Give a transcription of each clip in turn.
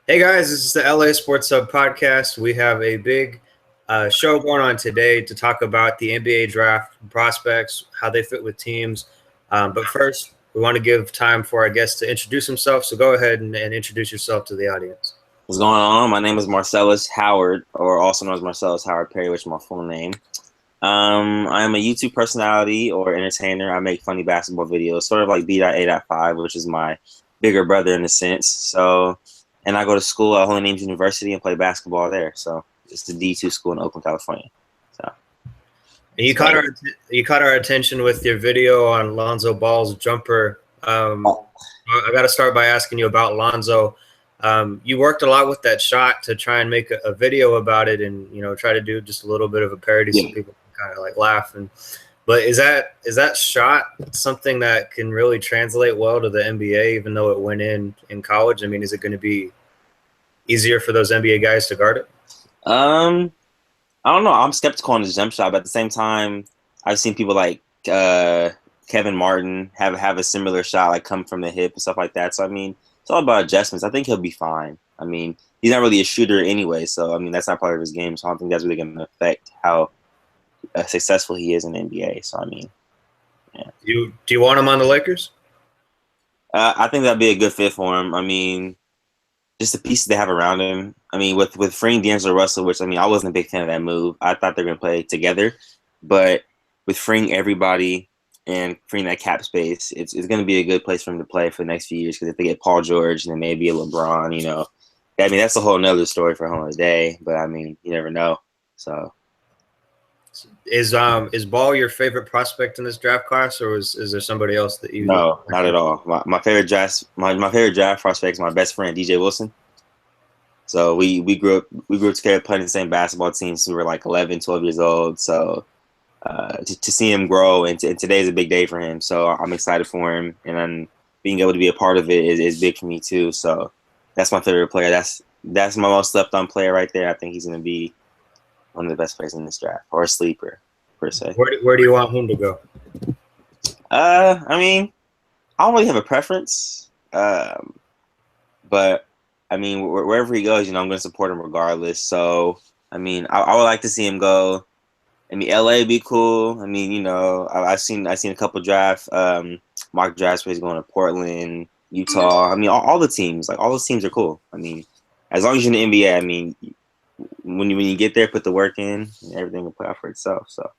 Hey guys, this is the LA Sports Hub podcast. We have a big show going on today to talk about the NBA draft prospects, how they fit with teams. But first, we want to give time for our guests to introduce himself. So go ahead and introduce yourself to the audience. What's going on? My name is Marcelas Howard, or also known as Marcelas Howard Perry, which is my full name. I am a YouTube personality or entertainer. I make funny basketball videos, sort of like B.A.5, which is my bigger brother in a sense. And I go to school at Holy Names University and play basketball there. So it's the D2 school in Oakland, California. So And you caught our attention with your video on Lonzo Ball's jumper. I got to start by asking you about Lonzo. You worked a lot with that shot to try and make a video about it, and try to do just a little bit of a parody so people can kind of like laugh. But is that shot something that can really translate well to the NBA, even though it went in college? I mean, is it going to be easier for those NBA guys to guard it? I don't know. I'm skeptical on his jump shot, but at the same time, I've seen people like Kevin Martin have a similar shot, like come from the hip and stuff like that. So I mean, it's all about adjustments. I think he'll be fine. I mean, he's not really a shooter anyway, so I mean that's not part of his game. So I don't think that's really going to affect how successful he is in the NBA. So I mean, yeah. Do you want him on the Lakers? I think that'd be a good fit for him. I mean, just the pieces they have around him. I mean, with freeing D'Angelo Russell, which I mean, I wasn't a big fan of that move. I thought they were going to play together, but with freeing everybody and freeing that cap space, it's going to be a good place for him to play for the next few years. Because if they get Paul George and then maybe a LeBron, I mean, that's a whole nother story for a whole other day. But I mean, you never know. So, is Ball your favorite prospect in this draft class, or is there somebody else that you? No, not at all. My favorite my favorite draft prospect is my best friend DJ Wilson. So we grew up together playing the same basketball team since we were like 11, 12 years old. So to see him grow, and today is a big day for him. So I'm excited for him, and then being able to be a part of it is big for me too. So that's my favorite player. That's my most slept on player right there. I think he's going to be one of the best players in this draft, or a sleeper per se. Where do you want him to go? I mean, I don't really have a preference, but I mean, wherever he goes, I'm going to support him regardless. So, I mean, I would like to see him go. I mean, LA would be cool. I mean, I've seen a couple mock drafts where he's going to Portland, Utah. I mean, all the teams, like all those teams are cool. I mean, as long as you're in the NBA, I mean, when you get there, put the work in, and everything will play out for itself. So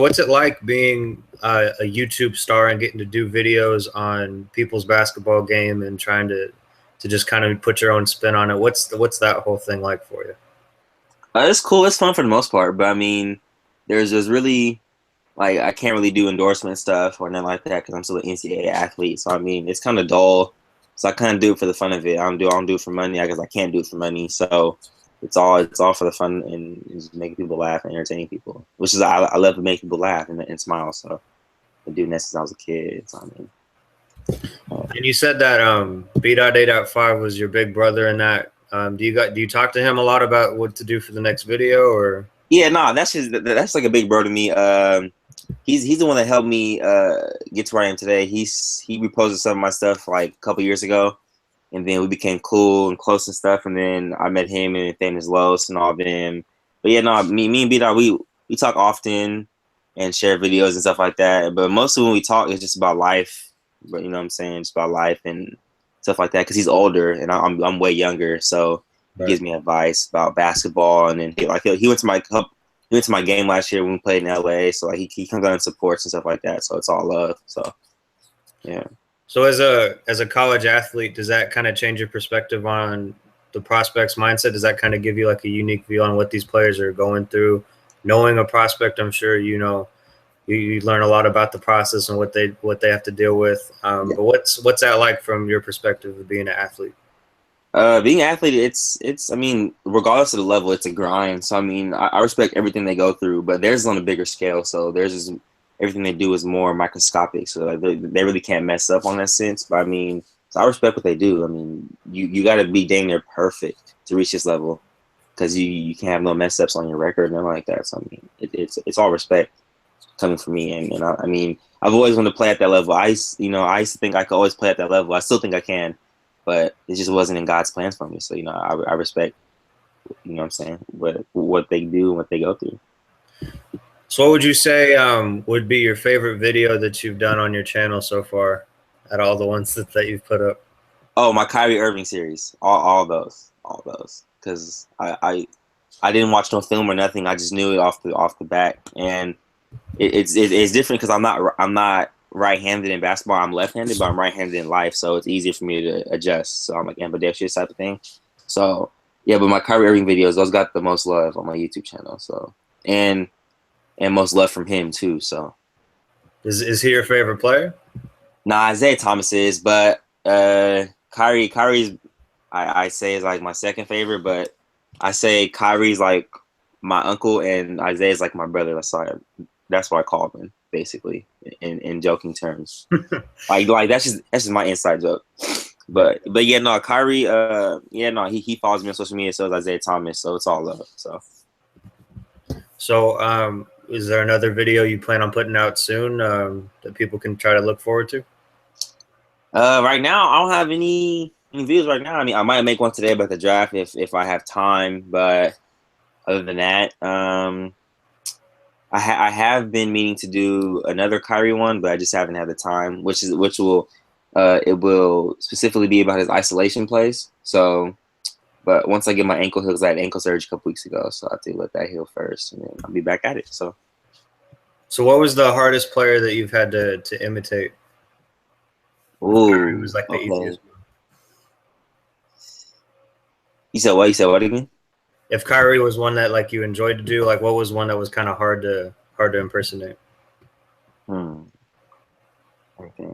what's it like being a YouTube star and getting to do videos on people's basketball game and trying to just kind of put your own spin on it? What's that whole thing like for you? It's cool. It's fun for the most part, but I mean, there's really like I can't really do endorsement stuff or nothing like that because I'm still an NCAA athlete. So I mean, it's kind of dull. So I kind of do it for the fun of it. I don't do it for money. I guess I can't do it for money. So it's all for the fun and just making people laugh and entertaining people, which is I love to make people laugh and smile. So I've been doing that since I was a kid. So I mean. And you said that B.A.5 was your big brother in that. Do you talk to him a lot about what to do for the next video, or? Yeah, no, that's like a big bro to me. He's the one that helped me get to where I am today. He reposted some of my stuff like a couple years ago, and then we became cool and close and stuff. And then I met him and Famous Los and all of them. But yeah, no, me and B-Dot, we talk often and share videos and stuff like that. But mostly when we talk, it's just about life. But you know what I'm saying, just about life and stuff like that. Because he's older and I'm way younger, so he gives me advice about basketball. And then he went to my game last year when we played in LA. So like he comes out and supports and stuff like that. So it's all love. So yeah. So as a college athlete, does that kind of change your perspective on the prospect's mindset? Does that kind of give you like a unique view on what these players are going through? Knowing a prospect, I'm sure you learn a lot about the process and what they have to deal with. But what's that like from your perspective of being an athlete? Being an athlete, it's I mean, regardless of the level, it's a grind. So I mean, I respect everything they go through, but theirs is on a bigger scale. So everything they do is more microscopic. So like they really can't mess up on that sense. But I mean, so I respect what they do. I mean, you got to be dang near perfect to reach this level because you can't have no mess ups on your record and nothing like that. So I mean, it's all respect coming from me. And I mean, I've always wanted to play at that level. I used to think I could always play at that level. I still think I can. but it just wasn't in God's plans for me. So I respect, what I'm saying, what they do and what they go through. So what would you say would be your favorite video that you've done on your channel so far, at all the ones that you've put up? Oh, my Kyrie Irving series, all those, because I didn't watch no film or nothing. I just knew it off the bat, and it's different because I'm not right-handed in basketball. I'm left-handed, but I'm right-handed in life, so it's easier for me to adjust. So I'm like ambidextrous type of thing. So yeah, but my Kyrie Irving videos, those got the most love on my YouTube channel. So and most love from him too. So Is he your favorite player? nah, Isaiah Thomas is, but Kyrie's I say is like my second favorite, but I say Kyrie's like my uncle and Isaiah's like my brother. That's what I call him basically in joking terms. like that's just my inside joke. But yeah, no, Kyrie, yeah, no, he follows me on social media, so does Isaiah Thomas, so it's all love. So is there another video you plan on putting out soon that people can try to look forward to? Right now I don't have any videos right now. I mean, I might make one today about the draft if I have time, but other than that, I have been meaning to do another Kyrie one, but I just haven't had the time. Which will it will specifically be about his isolation plays. So, but once I get my ankle healed, 'cause I had ankle surgery a couple weeks ago, so I have to let that heal first, and then I'll be back at it. So what was the hardest player that you've had to imitate? Ooh, It was like the okay. easiest one. You said what? You said what again? If Kyrie was one that like you enjoyed to do, like what was one that was kind of hard to impersonate? Okay.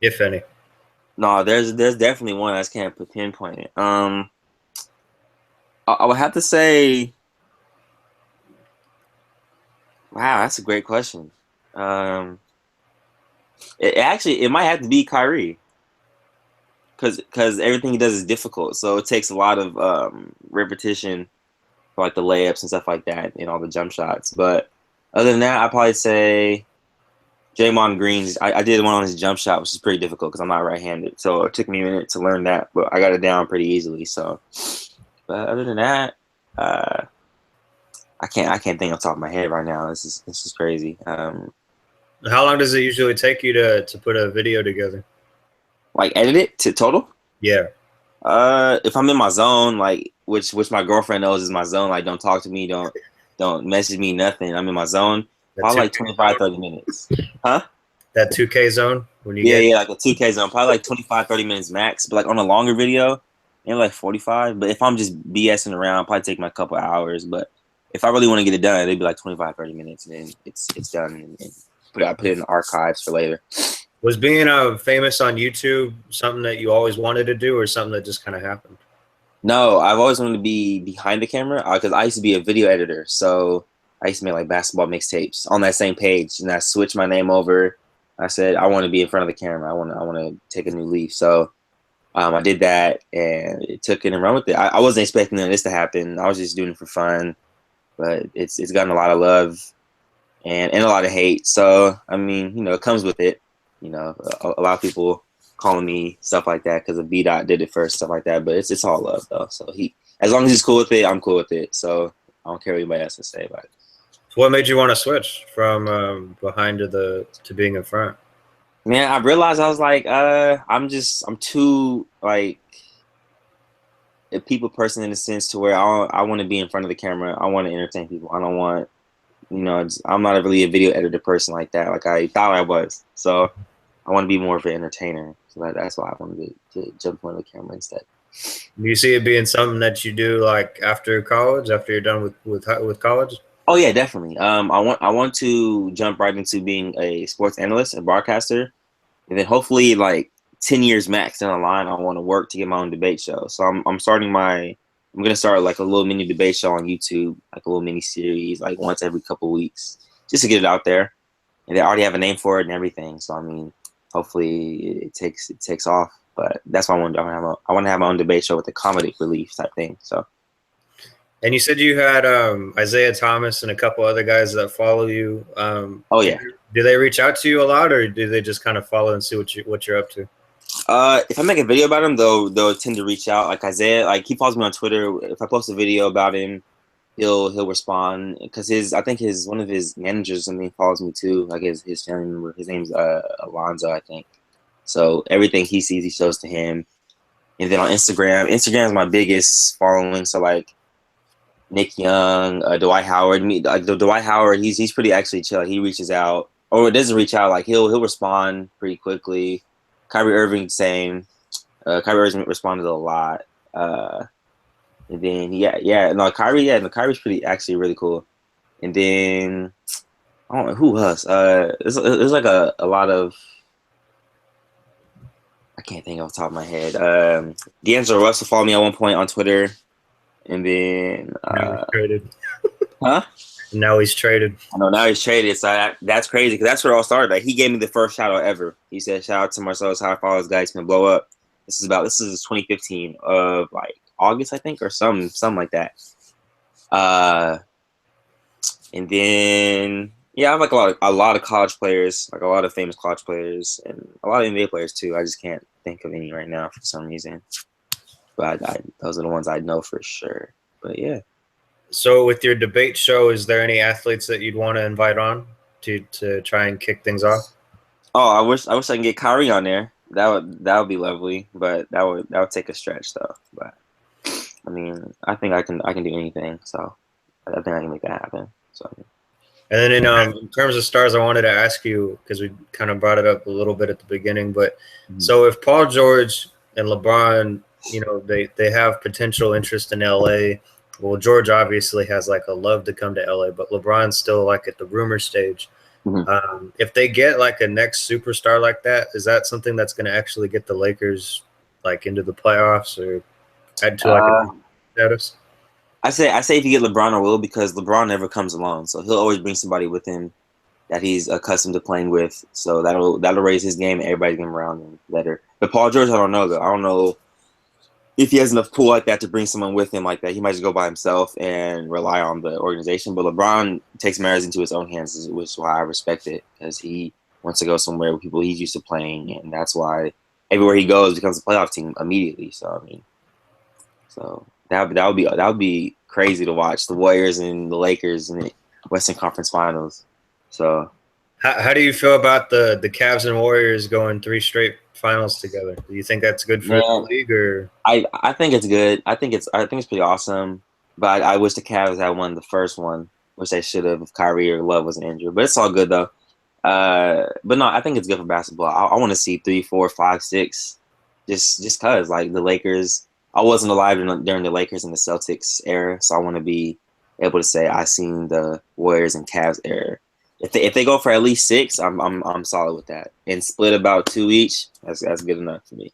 If any. No, there's definitely one I just can't pinpoint it. I would have to say, wow, that's a great question. It might have to be Kyrie, because everything he does is difficult, so it takes a lot of repetition for like the layups and stuff like that and all the jump shots. But other than that, I'd probably say Draymond Green's. I did one on his jump shot, which is pretty difficult because I'm not right-handed, so it took me a minute to learn that, but I got it down pretty easily. So, but other than that, I can't think off the top of my head right now. This is crazy. How long does it usually take you to put a video together? Like edit it to total? Yeah. If I'm in my zone, like which my girlfriend knows is my zone, like don't talk to me, don't message me, nothing. I'm in my zone. Probably like 25, 30 minutes. Huh? That 2K zone when you yeah, like a 2K zone, probably like 25, 30 minutes max. But like on a longer video, maybe like 45. But if I'm just BSing around, probably take my couple hours. But if I really want to get it done, it'd be like 25, 30 minutes, and then it's done. And I put it in the archives for later. Was being famous on YouTube something that you always wanted to do, or something that just kind of happened? No, I've always wanted to be behind the camera because I used to be a video editor. So I used to make like basketball mixtapes on that same page, and I switched my name over. I said I want to be in front of the camera. I want to take a new leaf. So I did that, and it took it and run with it. I wasn't expecting this to happen. I was just doing it for fun, but it's gotten a lot of love and a lot of hate. So I mean, it comes with it. A lot of people calling me stuff like that because B Dot did it first, stuff like that. But it's all love though. So as long as he's cool with it, I'm cool with it. So I don't care what anybody else to say about it. So what made you want to switch from behind to being in front? Man, I realized I was like, I'm too like a people person in the sense to where I want to be in front of the camera. I want to entertain people. I don't want, I'm not really a video editor person like that. Like I thought I was. So I want to be more of an entertainer. So that's why I wanted to jump in front of the camera instead. Do you see it being something that you do like after college, after you're done with college? Oh yeah, definitely. I want to jump right into being a sports analyst and broadcaster, and then hopefully like 10 years max down the line, I want to work to get my own debate show. So I'm gonna start like a little mini debate show on YouTube, like a little mini series, like once every couple weeks, just to get it out there. And they already have a name for it and everything. So I mean, hopefully it takes off. But that's what I want to do. I want to have my own debate show with a comedic relief type thing. So. And you said you had Isaiah Thomas and a couple other guys that follow you. Oh yeah. Do they reach out to you a lot, or do they just kind of follow and see what you're up to? If I make a video about him, they'll tend to reach out. Like Isaiah, like he follows me on Twitter. If I post a video about him, he'll respond because I think one of his managers follows me too. Like his family member. His name's Alonzo, I think. So everything he sees, he shows to him. And then on Instagram is my biggest following. So like Nick Young, Dwight Howard. Dwight Howard, he's pretty actually chill. He reaches out, or it doesn't reach out. Like he'll respond pretty quickly. Kyrie Irving, same. Kyrie Irving responded a lot. And then Kyrie's pretty actually really cool. And then I don't know who else. There's like a lot of, I can't think off the top of my head. D'Angelo Russell followed me at one point on Twitter, and then now he's traded. Huh? Now he's traded. I know, now he's traded. So that's crazy because that's where it all started. Like he gave me the first shout out ever. He said, "Shout out to Marcelas, how I follow this guy. He's gonna blow up." This is 2015 of like August, I think, or something like that. And then I have like a lot of college players, like a lot of famous college players, and a lot of NBA players too. I just can't think of any right now for some reason. But those are the ones I know for sure. But yeah. So with your debate show, is there any athletes that you'd want to invite on to try and kick things off? Oh, I wish I can get Kyrie on there. That would be lovely, but that would take a stretch though. But I mean, I think I can do anything. So I think I can make that happen. So. And then in terms of stars, I wanted to ask you, because we kind of brought it up a little bit at the beginning, but so if Paul George and LeBron, they have potential interest in LA. Well, George obviously has like a love to come to LA, but LeBron's still like at the rumor stage. Mm-hmm. If they get like a next superstar like that, is that something that's going to actually get the Lakers like into the playoffs or add to like a status? I say if you get LeBron, I will, because LeBron never comes alone, so he'll always bring somebody with him that he's accustomed to playing with. So that'll raise his game, and everybody's game around him better. But Paul George, I don't know though. I don't know if he has enough pull like that to bring someone with him like that. He might just go by himself and rely on the organization. But LeBron takes matters into his own hands, which is why I respect it, because he wants to go somewhere with people he's used to playing, and that's why everywhere he goes becomes a playoff team immediately. So I mean, that would be crazy to watch the Warriors and the Lakers in the Western Conference Finals. So, how do you feel about the Cavs and Warriors going 3 straight finals together? Do you think that's good for the league, or? I think it's good. I think it's pretty awesome. But I wish the Cavs had won the first one, which they should have if Kyrie or Love wasn't injured. But it's all good though. But no, I think it's good for basketball. I want to see 3, 4, 5, 6, just cause like the Lakers. I wasn't alive during the Lakers and the Celtics era, so I want to be able to say I seen the Warriors and Cavs era. If they go for at least 6, I'm solid with that. And split about 2 each, that's good enough for me.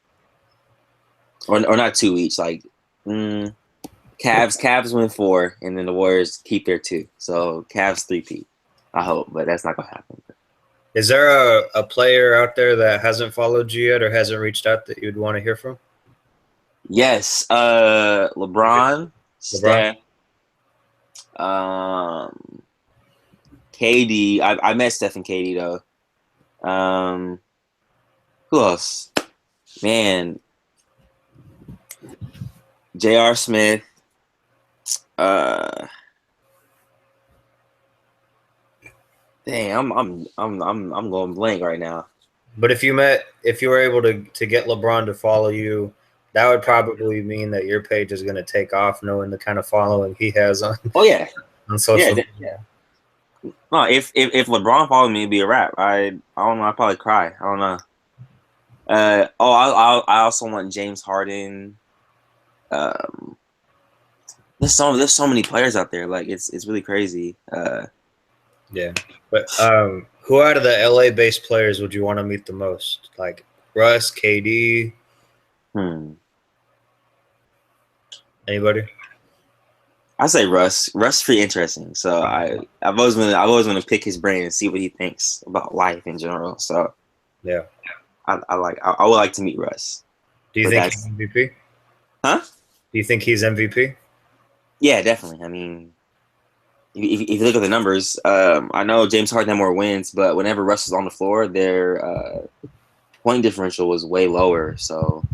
Or not 2 each, like Cavs win 4, and then the Warriors keep their 2. So Cavs 3-peat. I hope, but that's not gonna happen. Is there a player out there that hasn't followed you yet or hasn't reached out that you'd want to hear from? Yes, LeBron, Steph, KD. I met Steph and KD though. Who else? Man, J.R. Smith. Dang, I'm going blank right now. But if you were able to get LeBron to follow you, that would probably mean that your page is going to take off, knowing the kind of following he has on. Oh yeah, on social media. No, if LeBron followed me, it'd be a wrap. I don't know. I'd probably cry. I don't know. I also want James Harden. There's so many players out there. Like it's really crazy. Yeah, but who out of the LA-based players would you want to meet the most? Like Russ, KD. Anybody? I say Russ. Russ is pretty interesting. So I've always want to pick his brain and see what he thinks about life in general. So yeah, I would like to meet Russ. Do you think he's MVP? Huh? Do you think he's MVP? Yeah, definitely. I mean, if you look at the numbers, I know James Harden had more wins, but whenever Russ is on the floor, point differential was way lower. So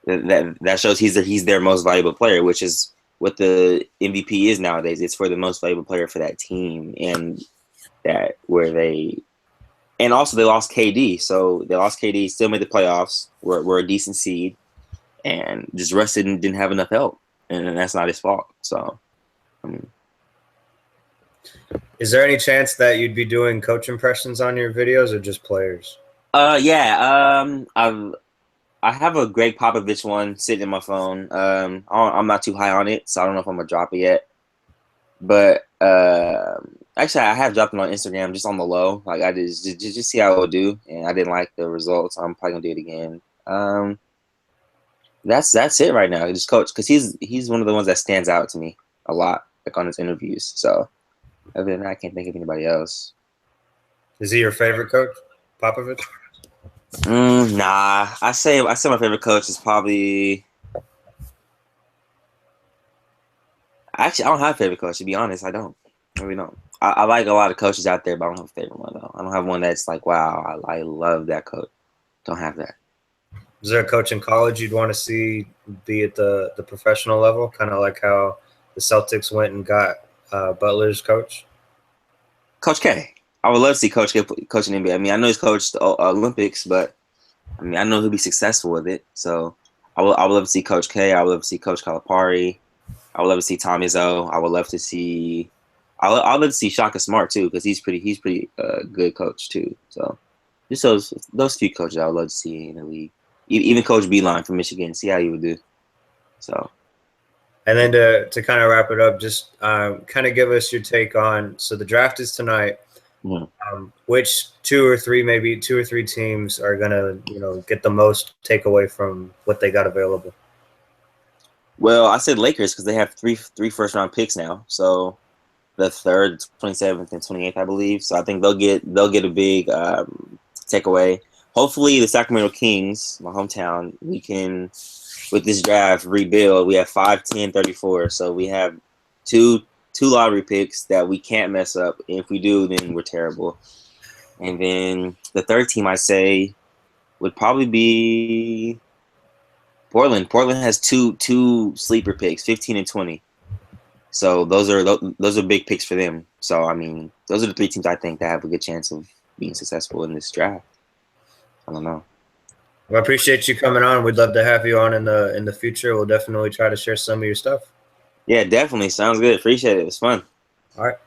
that shows he's their most valuable player, which is what the MVP is nowadays. It's for the most valuable player for that team, and also they lost KD, so they lost KD, still made the playoffs. Were a decent seed, and just Russ didn't have enough help, and that's not his fault. So, I mean, is there any chance that you'd be doing coach impressions on your videos or just players? Yeah. I have a Greg Popovich one sitting in my phone. I'm not too high on it, so I don't know if I'm gonna drop it yet. But actually, I have dropped it on Instagram just on the low. Like I just see how it would do, and I didn't like the results. I'm probably gonna do it again. That's it right now. Just coach, because he's one of the ones that stands out to me a lot, like on his interviews. So other than that, I can't think of anybody else. Is he your favorite coach, Popovich? Nah. I say my favorite coach is probably. Actually, I don't have a favorite coach, to be honest. I don't. I really don't. I like a lot of coaches out there, but I don't have a favorite one, though. I don't have one that's like, wow, I love that coach. Don't have that. Is there a coach in college you'd want to see be at the professional level? Kind of like how the Celtics went and got Butler's coach? Coach K. I would love to see Coach K coaching NBA. I mean, I know he's coached the Olympics, but I mean, I know he'll be successful with it. So I would love to see Coach K. I would love to see Coach Calipari. I would love to see Tom Izzo. I would love to see. I would love to see Shaka Smart too, because he's pretty good coach too. So just those few coaches I would love to see in the league. Even Coach Beeline from Michigan, see how he would do. So. And then to kind of wrap it up, just kind of give us your take on. So the draft is tonight. Mm-hmm. Which two or three teams are gonna get the most takeaway from what they got available? Well, I said Lakers because they have three first round picks now. So the 3rd, 27th, and 28th, I believe. So I think they'll get a big takeaway. Hopefully, the Sacramento Kings, my hometown, we can with this draft rebuild. We have 5, 10, 34. So we have two lottery picks that we can't mess up. If we do, then we're terrible. And then the 3rd team, I say, would probably be Portland. Portland has two sleeper picks, 15 and 20. So those are big picks for them. So I mean, those are the 3 teams I think that have a good chance of being successful in this draft. I don't know. Well, I appreciate you coming on. We'd love to have you on in the future. We'll definitely try to share some of your stuff. Yeah, definitely. Sounds good. Appreciate it. It was fun. All right.